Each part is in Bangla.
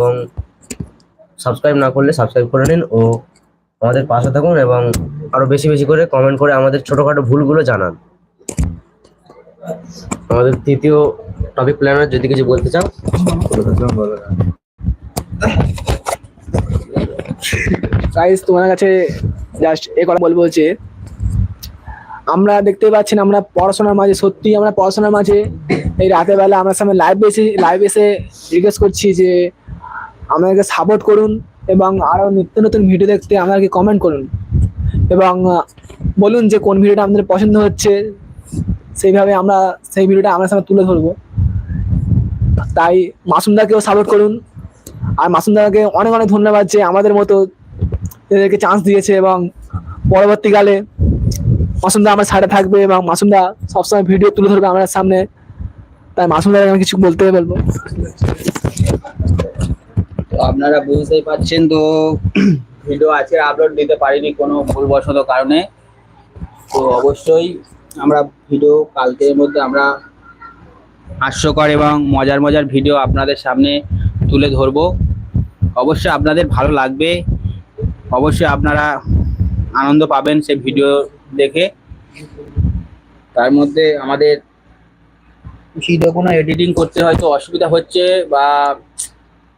এবং সাবস্ক্রাইব না করলে সাবস্ক্রাইব করে নিন ও আমাদের পাশে থাকুন এবং আরো বেশি বেশি করে কমেন্ট করে আমাদের ছোটখাটো ভুলগুলো জানান। আমাদের তৃতীয় টপিক প্ল্যানার যদি কিছু বলতে চাও। গাইস, তোমার কাছে জাস্ট এই কথা বলবো যে আমরা দেখতে পাচ্ছি না, আমরা পড়াশোনার মাঝে সত্যি আমরা পড়াশোনার মাঝে এই রাতের বেলা আমরা সামনে লাইভ এসে রিকোয়েস্ট করছি যে আমাদেরকে সাপোর্ট করুন এবং আরো নিত্য নতুন ভিডিও দেখতে আমাদেরকে কমেন্ট করুন এবং বলুন যে কোন ভিডিওটা আমাদের পছন্দ হচ্ছে, সেইভাবে আমরা সেই ভিডিওটা আমার সামনে তুলে ধরবো। তাই মাসুমদাকেও সাপোর্ট করুন আর মাসুমদাকে অনেক অনেক ধন্যবাদ যে আমাদের মতো এদেরকে চান্স দিয়েছে এবং পরবর্তীকালে মাসুমদা আমার সাইডে থাকবে এবং মাসুমদা সবসময় ভিডিও তুলে ধরবে আমাদের সামনে। তাই মাসুমদাকে আমি কিছু বলতে বলবো। তো আপনারা বুঝতেই পারছেন, তো ভিডিও আজকে আপলোড দিতে পারিনি কোনো ভুলবশত কারণে। তো অবশ্যই আমরা ভিডিও কালকের মধ্যে আমরা হাস্যকর এবং মজার মজার ভিডিও আপনাদের সামনে তুলে ধরবো। অবশ্যই আপনাদের ভালো লাগবে, অবশ্যই আপনারা আনন্দ পাবেন সেই ভিডিও দেখে। তার মধ্যে আমাদের ভিডিও কোনো এডিটিং করতে হয়তো অসুবিধা হচ্ছে, বা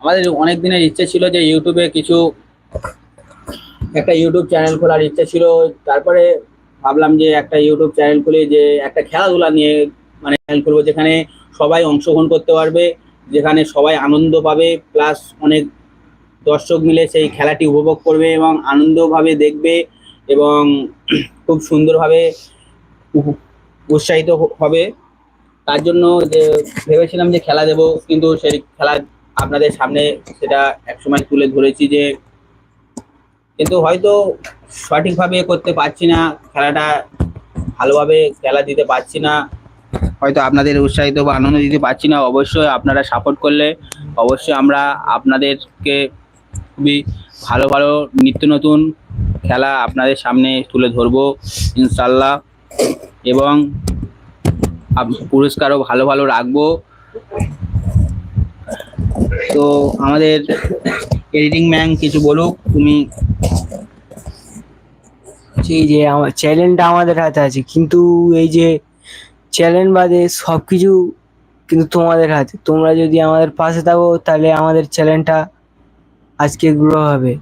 আমাদের অনেক দিনের ইচ্ছে ছিল যে ইউটিউবে কিছু একটা ইউটিউব চ্যানেল খোলার ইচ্ছে ছিল। তারপরে ভাবলাম যে একটা ইউটিউব চ্যানেল খুলে যে একটা খেলাধুলা নিয়ে মানে চ্যানেল খুলবো, যেখানে সবাই অংশগ্রহণ করতে পারবে, যেখানে সবাই আনন্দ পাবে, প্লাস অনেক দর্শক মিলে সেই খেলাটি উপভোগ করবে এবং আনন্দভাবে দেখবে এবং খুব সুন্দরভাবে উৎসাহিত হবে। তার জন্য যে ভেবেছিলাম যে খেলা দেব, কিন্তু সেই খেলা আপনাদের সামনে সেটা একসময় তুলে ধরেছি যে, কিন্তু হয়তো সঠিকভাবে করতে পারছি না, খেলাটা ভালোভাবে খেলা দিতে পারছি না, হয়তো আপনাদের উৎসাহিত বা আনন্দ দিতে পারছি না। অবশ্যই আপনারা সাপোর্ট করলে অবশ্যই আমরা আপনাদেরকে খুবই ভালো ভালো নিত্য নতুন খেলা আপনাদের সামনে তুলে ধরবো ইনশাল্লাহ, এবং পুরস্কারও ভালো ভালো রাখবো। তো আমাদের এডিটিং ম্যান কিছু বলুক তুমি। এই যে আমার চ্যানেলটা আমাদের হাতে আছে, কিন্তু এই যে চ্যানেল বাদে সব কিছু কিন্তু তোমাদের হাতে। তোমরা যদি আমাদের পাশে থাকো তাহলে আমাদের চ্যানেলটা আজকে গ্রো হবে,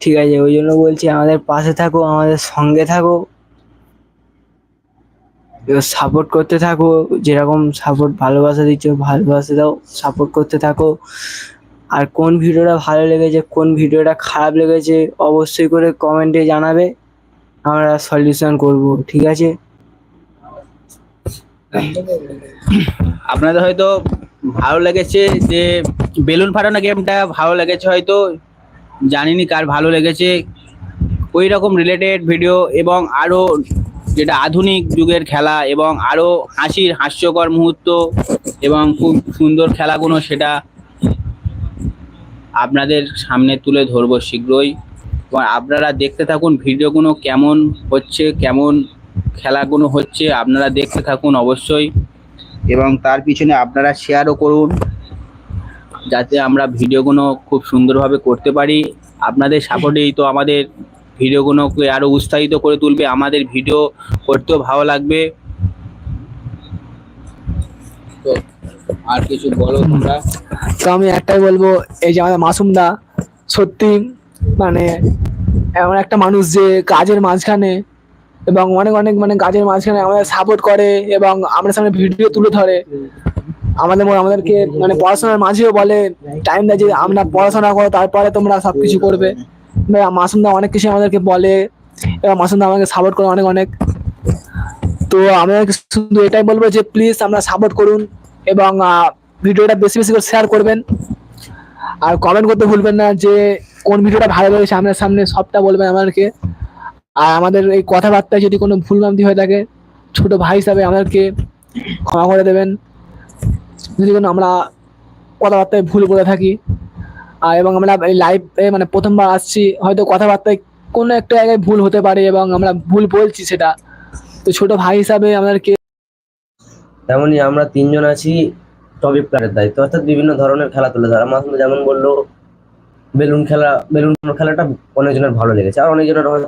ঠিক আছে? ওই জন্য বলছি আমাদের পাশে থাকো, আমাদের সঙ্গে থাকো, সাপোর্ট করতে থাকো। যেরকম সাপোর্ট ভালোবাসা দিচ্ছ ভালোবাসা দাও, সাপোর্ট করতে থাকো। আর কোন ভিডিওটা ভালো লেগেছে কোন ভিডিওটা খারাপ লেগেছে অবশ্যই করে কমেন্টে জানাবে, আমরা সলিউশন করব, ঠিক আছে? আপনাদের হয়তো ভালো লেগেছে যে বেলুন ফাটানো গেমটা ভালো লেগেছে, হয়তো জানিনি কার ভালো লেগেছে। ওই রকম রিলেটেড ভিডিও এবং আরও যেটা আধুনিক যুগের খেলা এবং আরও হাস্যকর মুহূর্ত এবং খুব সুন্দর খেলাগুলো, সেটা আপনাদের সামনে তুলে ধরবো শীঘ্রই। এবং আপনারা দেখতে থাকুন ভিডিওগুলো কেমন হচ্ছে, কেমন খেলাগুলো হচ্ছে, আপনারা দেখতে থাকুন অবশ্যই। এবং তার পিছনে আপনারা শেয়ারও করুন, যাতে আমরা ভিডিওগুলো খুব সুন্দরভাবে করতে পারি। আপনাদের সাপোর্টেই তো আমাদের ভিডিওগুলোকে আরও উৎসাহিত করে তুলবে, আমাদের ভিডিও করতেও ভালো লাগবে। তো আর কিছু বলো তোমরা। তো আমি একটাই বলবো, এই যে আমাদের মাসুমদা সত্যি মানে এমন একটা মানুষ যে কাজের মাঝখানে এবং অনেক অনেক মানে কাজের মাঝখানে আমাদের সাপোর্ট করে এবং আমাদের সামনে ভিডিও তুলে ধরে। আমাদেরকে মানে পড়াশোনার মাঝেও বলে টাইম দেয় যে আমরা পড়াশোনা করো, তারপরে তোমরা সবকিছু করবে। মাসুমদা অনেক কিছু আমাদেরকে বলে এবং মাসুমদা আমাকে সাপোর্ট করে অনেক অনেক। তো আমি শুধু এটাই বলবো যে প্লিজ আমরা সাপোর্ট করুন এবং ভিডিওটা বেশি বেশি করে শেয়ার করবেন আর কমেন্ট করতে ভুলবেন না যে কোন ভিডিওটা ভালো লেগেছে, আপনার সামনে সবটা বলবেন আমাদেরকে। আর আমাদের এই কথাবার্তায় যদি কোনো ভুলভ্রান্তি হয়ে থাকে ছোট ভাই হিসাবে আমাদেরকে ক্ষমা করে দেবেন যদি কোনো আমরা কথাবার্তায় ভুল করে থাকি। এবং আমরা এই লাইভে মানে প্রথমবার আসছি, হয়তো কথাবার্তায় কোনো একটা জায়গায় ভুল হতে পারে এবং আমরা ভুল বলছি সেটা, তো ছোট ভাই হিসাবে আমাদেরকে। তেমনই আমরা তিনজন আছি টপিক প্ল্যানের দায়িত্ব, অর্থাৎ বিভিন্ন ধরনের খেলা তুলে ধরা। মাসুম যেমন বললো বেলুন খেলাটা অনেকজনের ভালো লেগেছে, আর অনেকজনের হয়তো